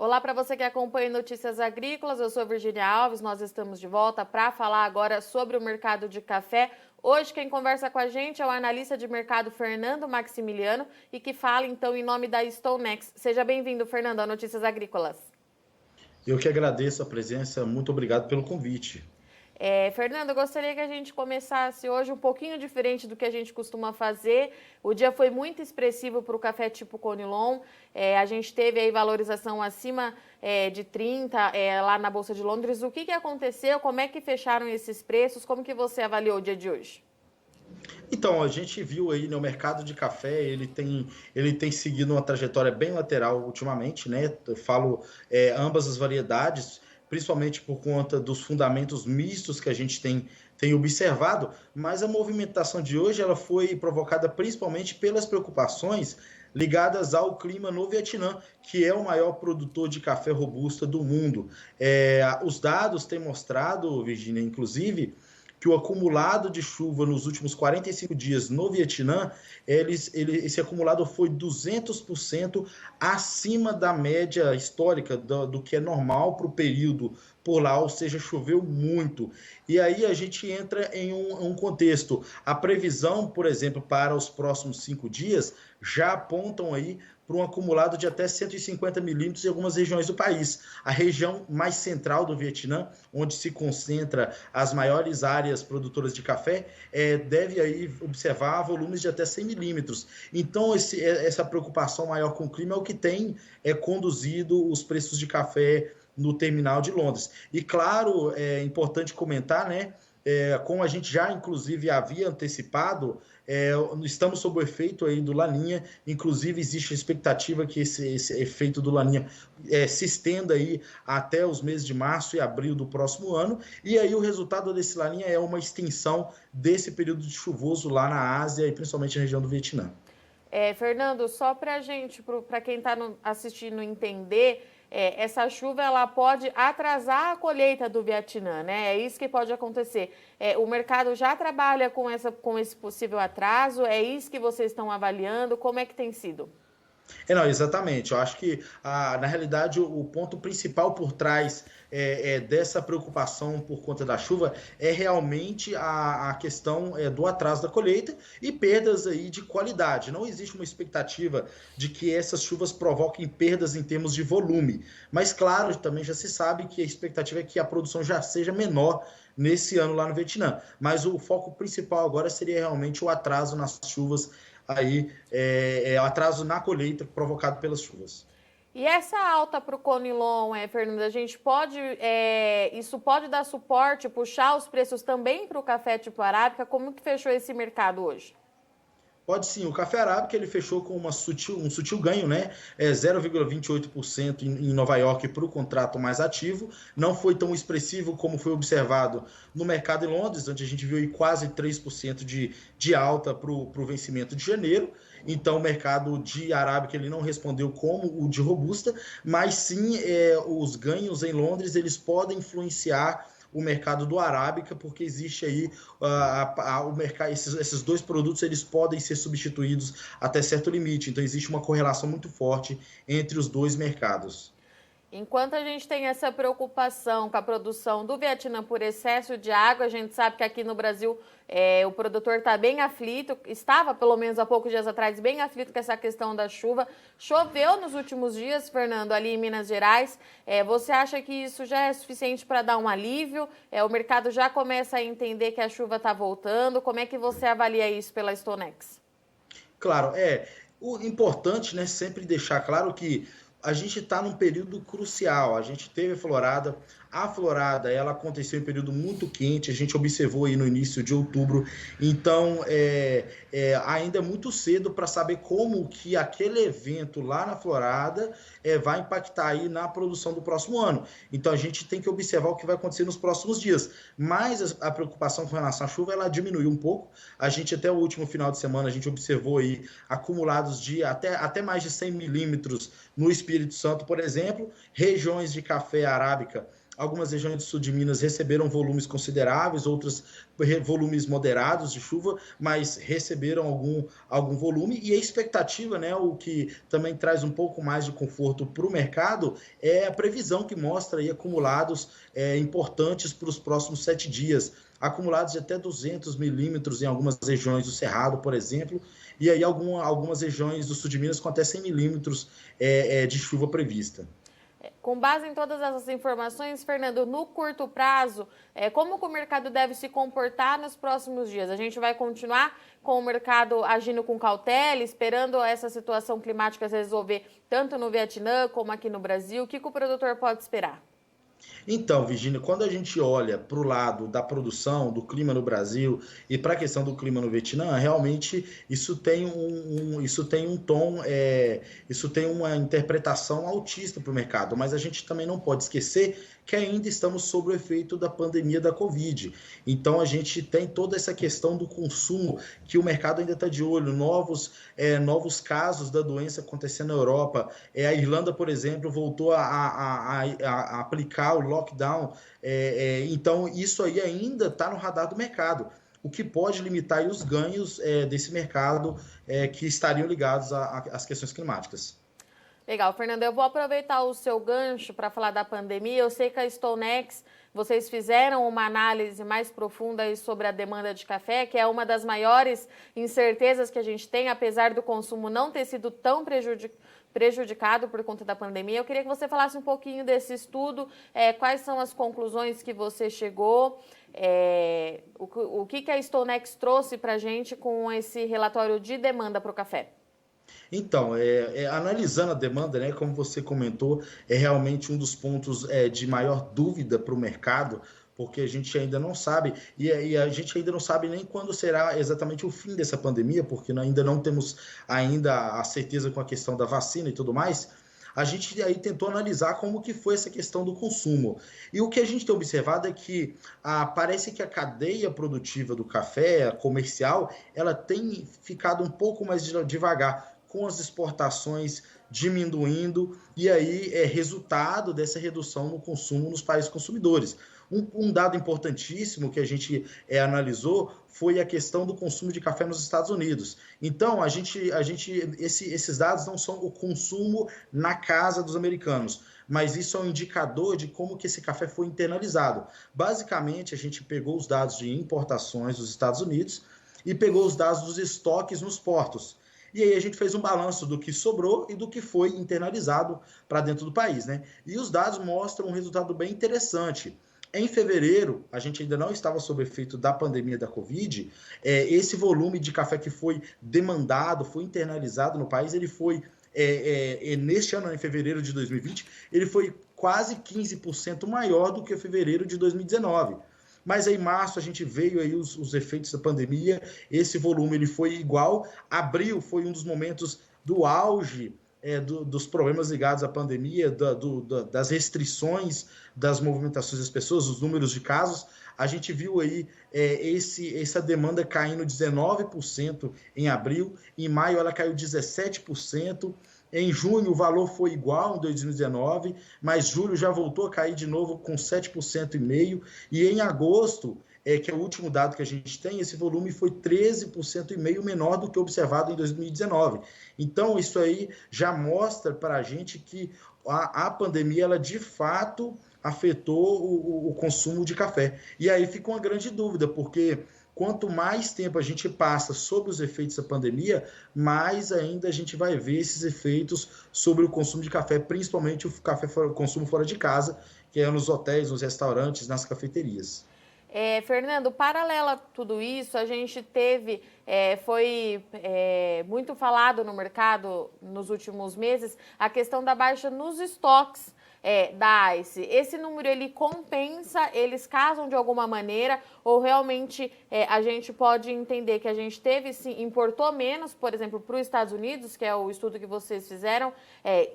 Olá para você que acompanha Notícias Agrícolas, eu sou Virginia Alves, nós estamos de volta para falar agora sobre o mercado de café. Hoje quem conversa com a gente é o analista de mercado Fernando Maximiliano e que fala então em nome da StoneX. Seja bem-vindo, Fernando, a Notícias Agrícolas. Eu que agradeço a presença, muito obrigado pelo convite. Fernando, eu gostaria que a gente começasse hoje um pouquinho diferente do que a gente costuma fazer. O dia foi muito expressivo para o café tipo Conilon. A gente teve aí valorização acima de 30 lá na Bolsa de Londres. O que aconteceu? Como é que fecharam esses preços? Como que você avaliou o dia de hoje? Então, a gente viu aí no mercado de café, ele tem seguido uma trajetória bem lateral ultimamente, né? Eu falo ambas as variedades, principalmente por conta dos fundamentos mistos que a gente tem observado, mas a movimentação de hoje ela foi provocada principalmente pelas preocupações ligadas ao clima no Vietnã, que é o maior produtor de café robusta do mundo. Os dados têm mostrado, Virginia, inclusive, que o acumulado de chuva nos últimos 45 dias no Vietnã, esse acumulado foi 200% acima da média histórica do que é normal para o período por lá, ou seja, choveu muito. E aí a gente entra em um contexto. A previsão, por exemplo, para os próximos 5 dias, já apontam aí para um acumulado de até 150 milímetros em algumas regiões do país. A região mais central do Vietnã, onde se concentra as maiores áreas produtoras de café, deve aí observar volumes de até 100 milímetros. Então, essa preocupação maior com o clima é o que tem conduzido os preços de café no terminal de Londres. E, claro, é importante comentar, né? Como a gente já, inclusive, havia antecipado, estamos sob o efeito aí do Laninha, inclusive existe a expectativa que esse efeito do Laninha se estenda aí até os meses de março e abril do próximo ano, e aí o resultado desse Laninha é uma extensão desse período de chuvoso lá na Ásia e principalmente na região do Vietnã. Fernando, só para a gente, para quem está assistindo entender, essa chuva ela pode atrasar a colheita do Vietnã, né? É isso que pode acontecer. O mercado já trabalha com esse possível atraso? É isso que vocês estão avaliando? Como é que tem sido? Não, exatamente. Eu acho que, na realidade, o ponto principal por trás dessa preocupação por conta da chuva é realmente a questão do atraso da colheita e perdas aí de qualidade. Não existe uma expectativa de que essas chuvas provoquem perdas em termos de volume. Mas, claro, também já se sabe que a expectativa é que a produção já seja menor nesse ano lá no Vietnã. Mas o foco principal agora seria realmente o atraso nas chuvas aí atraso na colheita provocado pelas chuvas. E essa alta para o Conilon, Fernando, a gente pode, isso pode dar suporte, puxar os preços também para o café tipo arábica? Como que fechou esse mercado hoje? Pode sim, o café arábica ele fechou com um sutil ganho, né? 0,28% em Nova York para o contrato mais ativo. Não foi tão expressivo como foi observado no mercado em Londres, onde a gente viu aí quase 3% de alta para o vencimento de janeiro. Então, o mercado de arábica ele não respondeu como o de robusta, mas sim os ganhos em Londres eles podem influenciar o mercado do arábica, porque existe aí o mercado, esses dois produtos eles podem ser substituídos até certo limite. Então existe uma correlação muito forte entre os dois mercados. Enquanto a gente tem essa preocupação com a produção do Vietnã por excesso de água, a gente sabe que aqui no Brasil o produtor está bem aflito, estava pelo menos há poucos dias atrás bem aflito com essa questão da chuva. Choveu nos últimos dias, Fernando, ali em Minas Gerais. Você acha que isso já é suficiente para dar um alívio? O mercado já começa a entender que a chuva está voltando. Como é que você avalia isso pela StoneX? Claro, o importante, né, sempre deixar claro que a gente está num período crucial. A gente teve a florada ela aconteceu em um período muito quente, a gente observou aí no início de outubro, então ainda é muito cedo para saber como que aquele evento lá na florada vai impactar aí na produção do próximo ano. Então a gente tem que observar o que vai acontecer nos próximos dias, mas a preocupação com relação à chuva ela diminuiu um pouco. A gente até o último final de semana a gente observou aí acumulados de até mais de 100 milímetros no Espírito Santo, por exemplo, regiões de café arábica algumas regiões do sul de Minas receberam volumes consideráveis, outras volumes moderados de chuva, mas receberam algum volume, e a expectativa, né, o que também traz um pouco mais de conforto para o mercado, é a previsão que mostra aí acumulados importantes para os próximos 7 dias, acumulados de até 200 milímetros em algumas regiões do Cerrado, por exemplo, e aí algumas regiões do sul de Minas com até 100 milímetros de chuva prevista. Com base em todas essas informações, Fernando, no curto prazo, como que o mercado deve se comportar nos próximos dias? A gente vai continuar com o mercado agindo com cautela, esperando essa situação climática se resolver tanto no Vietnã como aqui no Brasil? O que o produtor pode esperar? Então, Virginia, quando a gente olha para o lado da produção, do clima no Brasil e para a questão do clima no Vietnã, realmente isso tem um tom, isso tem uma interpretação autista para o mercado, mas a gente também não pode esquecer que ainda estamos sob o efeito da pandemia da Covid. Então, a gente tem toda essa questão do consumo, que o mercado ainda está de olho, novos casos da doença acontecendo na Europa. A Irlanda, por exemplo, voltou a aplicar o lockdown. Então, isso aí ainda está no radar do mercado, o que pode limitar aí os ganhos desse mercado que estariam ligados às questões climáticas. Legal, Fernando, eu vou aproveitar o seu gancho para falar da pandemia. Eu sei que a StoneX, vocês fizeram uma análise mais profunda aí sobre a demanda de café, que é uma das maiores incertezas que a gente tem, apesar do consumo não ter sido tão prejudicado por conta da pandemia. Eu queria que você falasse um pouquinho desse estudo, quais são as conclusões que você chegou, o que a StoneX trouxe para a gente com esse relatório de demanda para o café. Então, analisando a demanda, né, como você comentou, é realmente um dos pontos de maior dúvida para o mercado, porque a gente ainda não sabe, e a gente ainda não sabe nem quando será exatamente o fim dessa pandemia, porque ainda não temos ainda a certeza com a questão da vacina e tudo mais. A gente aí tentou analisar como que foi essa questão do consumo. E o que a gente tem observado é que parece que a cadeia produtiva do café comercial, ela tem ficado um pouco mais devagar, com as exportações diminuindo, e aí é resultado dessa redução no consumo nos países consumidores. Um dado importantíssimo que a gente analisou foi a questão do consumo de café nos Estados Unidos. Então, esses dados não são o consumo na casa dos americanos, mas isso é um indicador de como que esse café foi internalizado. Basicamente, a gente pegou os dados de importações dos Estados Unidos e pegou os dados dos estoques nos portos. E aí a gente fez um balanço do que sobrou e do que foi internalizado para dentro do país, né? E os dados mostram um resultado bem interessante. Em fevereiro, a gente ainda não estava sob efeito da pandemia da Covid, esse volume de café que foi demandado, foi internalizado no país, ele foi, neste ano, em fevereiro de 2020, ele foi quase 15% maior do que fevereiro de 2019. Mas aí, em março, a gente veio aí os efeitos da pandemia, esse volume ele foi igual. Abril foi um dos momentos do auge dos problemas ligados à pandemia, das restrições das movimentações das pessoas, os números de casos. A gente viu aí essa demanda caindo 19% em abril, em maio ela caiu 17%, em junho o valor foi igual em 2019, mas julho já voltou a cair de novo com 7,5%, e em agosto, que é o último dado que a gente tem, esse volume foi 13,5% menor do que observado em 2019. Então, isso aí já mostra para a gente que a pandemia, ela de fato afetou o consumo de café. E aí fica uma grande dúvida, porque quanto mais tempo a gente passa sobre os efeitos da pandemia, mais ainda a gente vai ver esses efeitos sobre o consumo de café, principalmente o consumo fora de casa, que é nos hotéis, nos restaurantes, nas cafeterias. Fernando, paralelo a tudo isso, a gente foi muito falado no mercado nos últimos meses a questão da baixa nos estoques da ICE. Esse número, ele compensa, eles casam de alguma maneira, ou realmente a gente pode entender que a gente sim, importou menos, por exemplo, para os Estados Unidos, que é o estudo que vocês fizeram,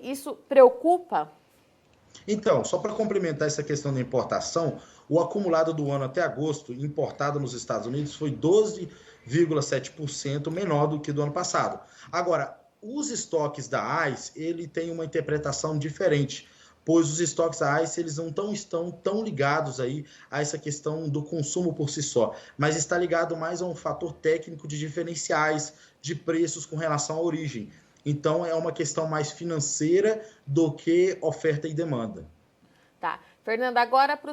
isso preocupa? Então, só para complementar essa questão da importação, o acumulado do ano até agosto, importado nos Estados Unidos, foi 12,7% menor do que do ano passado. Agora, os estoques da ICE, ele tem uma interpretação diferente, pois os estoques ICE eles não estão tão ligados aí a essa questão do consumo por si só, mas está ligado mais a um fator técnico de diferenciais de preços com relação à origem. Então, é uma questão mais financeira do que oferta e demanda. Tá. Fernanda, agora para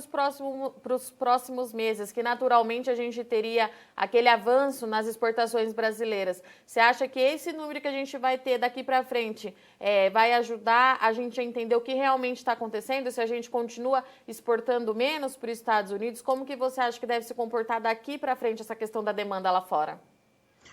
os próximos meses, que naturalmente a gente teria aquele avanço nas exportações brasileiras. Você acha que esse número que a gente vai ter daqui para frente vai ajudar a gente a entender o que realmente está acontecendo? Se a gente continua exportando menos para os Estados Unidos, como que você acha que deve se comportar daqui para frente essa questão da demanda lá fora?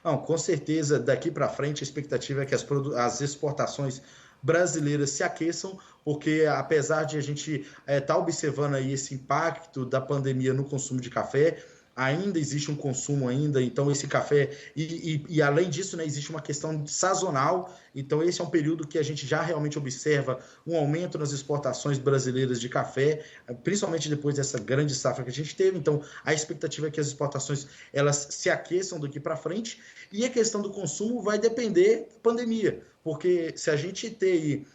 Não, com certeza, daqui para frente, a expectativa é que as exportações brasileiras se aqueçam, porque apesar de a gente estar observando aí esse impacto da pandemia no consumo de café, ainda existe um consumo ainda, então esse café, e além disso, né, existe uma questão sazonal, então esse é um período que a gente já realmente observa um aumento nas exportações brasileiras de café, principalmente depois dessa grande safra que a gente teve, então a expectativa é que as exportações elas se aqueçam daqui para frente, e a questão do consumo vai depender da pandemia, porque se a gente ter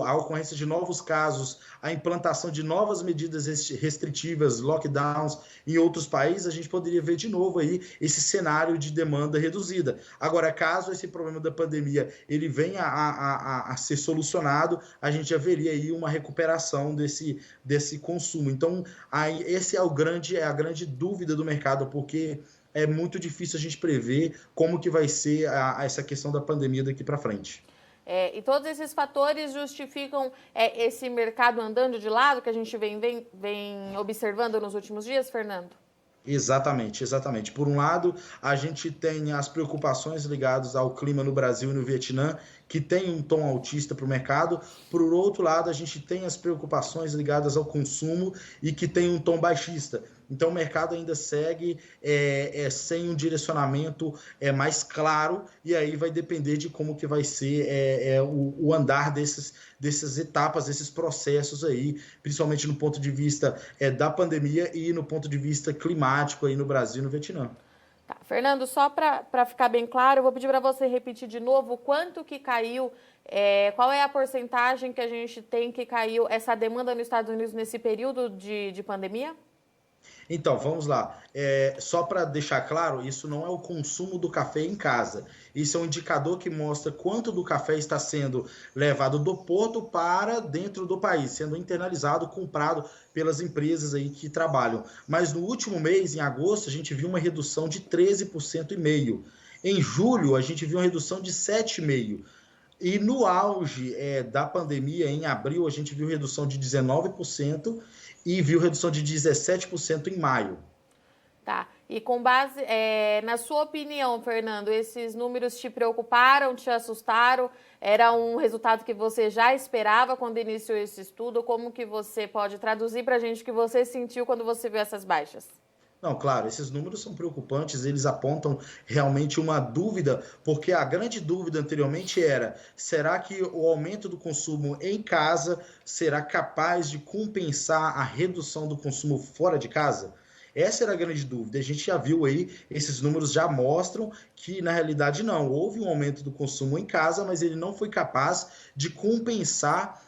a ocorrência de novos casos, a implantação de novas medidas restritivas, lockdowns em outros países, a gente poderia ver de novo aí esse cenário de demanda reduzida. Agora, caso esse problema da pandemia ele venha a ser solucionado, a gente já veria aí uma recuperação desse consumo. Então, aí, esse é a grande dúvida do mercado, porque é muito difícil a gente prever como que vai ser essa questão da pandemia daqui para frente. E todos esses fatores justificam esse mercado andando de lado que a gente vem observando nos últimos dias, Fernando? Exatamente, exatamente. Por um lado, a gente tem as preocupações ligadas ao clima no Brasil e no Vietnã, que tem um tom autista para o mercado. Por outro lado, a gente tem as preocupações ligadas ao consumo e que tem um tom baixista. Então, o mercado ainda segue sem um direcionamento mais claro, e aí vai depender de como que vai ser o andar dessas etapas, desses processos aí, principalmente no ponto de vista da pandemia e no ponto de vista climático aí no Brasil e no Vietnã. Tá. Fernando, só para ficar bem claro, eu vou pedir para você repetir de novo quanto que caiu, qual é a porcentagem que a gente tem que caiu essa demanda nos Estados Unidos nesse período de pandemia? Então, vamos lá. Só para deixar claro, isso não é o consumo do café em casa. Isso é um indicador que mostra quanto do café está sendo levado do porto para dentro do país, sendo internalizado, comprado pelas empresas aí que trabalham. Mas no último mês, em agosto, a gente viu uma redução de 13,5%. Em julho, a gente viu uma redução de 7,5%. E no auge da pandemia, em abril, a gente viu redução de 19% e viu redução de 17% em maio. Tá. E com base, na sua opinião, Fernando, esses números te preocuparam, te assustaram? Era um resultado que você já esperava quando iniciou esse estudo? Como que você pode traduzir para a gente o que você sentiu quando você viu essas baixas? Não, claro, esses números são preocupantes, eles apontam realmente uma dúvida, porque a grande dúvida anteriormente era: será que o aumento do consumo em casa será capaz de compensar a redução do consumo fora de casa? Essa era a grande dúvida. A gente já viu aí, esses números já mostram que, na realidade, não. Houve um aumento do consumo em casa, mas ele não foi capaz de compensar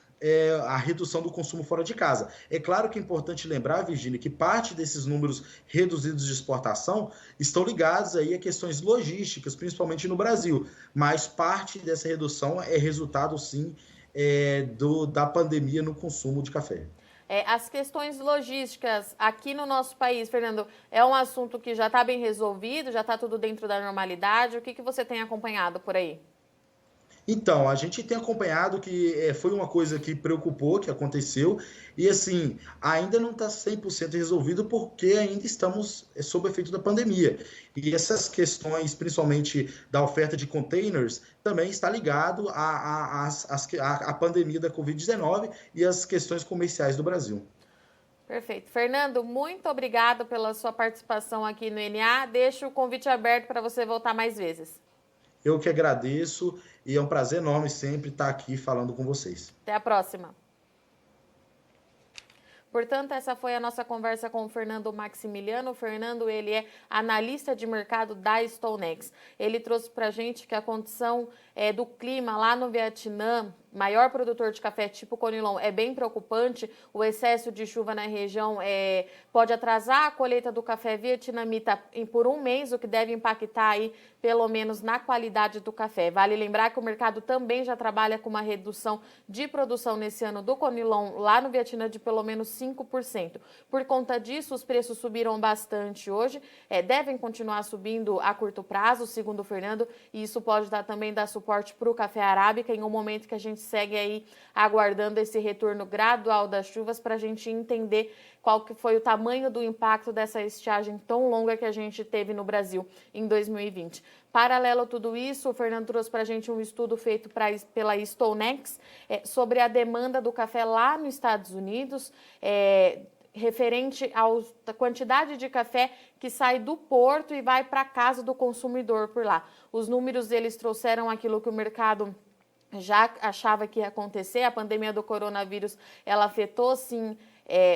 a redução do consumo fora de casa. É claro que é importante lembrar, Virgínia, que parte desses números reduzidos de exportação estão ligados aí a questões logísticas, principalmente no Brasil, mas parte dessa redução é resultado, sim, da pandemia no consumo de café. As questões logísticas aqui no nosso país, Fernando, é um assunto que já está bem resolvido, já está tudo dentro da normalidade. O que você tem acompanhado por aí? Então, a gente tem acompanhado que foi uma coisa que preocupou, que aconteceu, e assim, ainda não está 100% resolvido porque ainda estamos sob o efeito da pandemia. E essas questões, principalmente da oferta de containers, também está ligado à pandemia da Covid-19 e às questões comerciais do Brasil. Perfeito. Fernando, muito obrigado pela sua participação aqui no NA. Deixo o convite aberto para você voltar mais vezes. Eu que agradeço e é um prazer enorme sempre estar aqui falando com vocês. Até a próxima. Portanto, essa foi a nossa conversa com o Fernando Maximiliano. O Fernando, ele é analista de mercado da StoneX. Ele trouxe para a gente que a condição do clima lá no Vietnã maior produtor de café tipo Conilon, é bem preocupante. O excesso de chuva na região pode atrasar a colheita do café vietnamita por um mês, o que deve impactar aí pelo menos na qualidade do café. Vale lembrar que o mercado também já trabalha com uma redução de produção nesse ano do Conilon lá no Vietnã de pelo menos 5%. Por conta disso, os preços subiram bastante hoje, devem continuar subindo a curto prazo, segundo o Fernando, e isso pode também dar suporte para o café arábica em um momento que a gente segue aí aguardando esse retorno gradual das chuvas para a gente entender qual que foi o tamanho do impacto dessa estiagem tão longa que a gente teve no Brasil em 2020. Paralelo a tudo isso, o Fernando trouxe para a gente um estudo feito pela Stonex sobre a demanda do café lá nos Estados Unidos, referente à quantidade de café que sai do porto e vai para a casa do consumidor por lá. Os números deles trouxeram aquilo que o mercado já achava que ia acontecer. A pandemia do coronavírus, ela afetou sim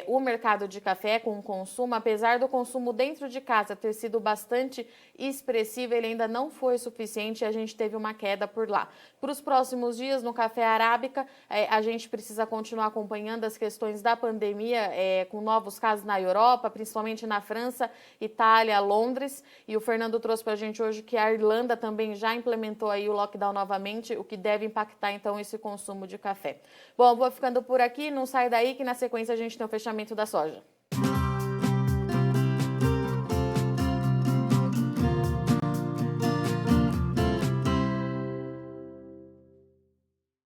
o mercado de café com o consumo. Apesar do consumo dentro de casa ter sido bastante expressivo, ele ainda não foi suficiente e a gente teve uma queda por lá. Para os próximos dias, no café arábica, a gente precisa continuar acompanhando as questões da pandemia, com novos casos na Europa, principalmente na França, Itália, Londres, e o Fernando trouxe para a gente hoje que a Irlanda também já implementou aí o lockdown novamente, o que deve impactar então esse consumo de café. Bom, vou ficando por aqui, não sai daí que na sequência a gente tem o fechamento da soja.